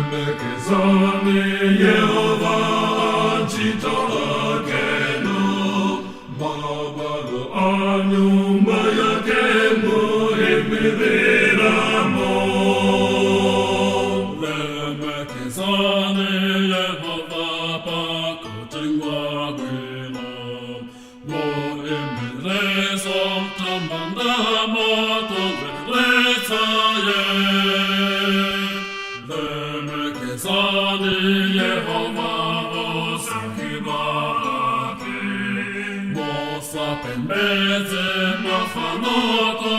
Lemekezane Jehova Anchitorakenu Babago Anu Mayakemu Himiriramo Lemekezane Jehova Pakutengwa Gwilo Wo Imiresom Tamandama Togretsaye Lemekezane Jehova Osakibake Mosapen Meze Mafanoto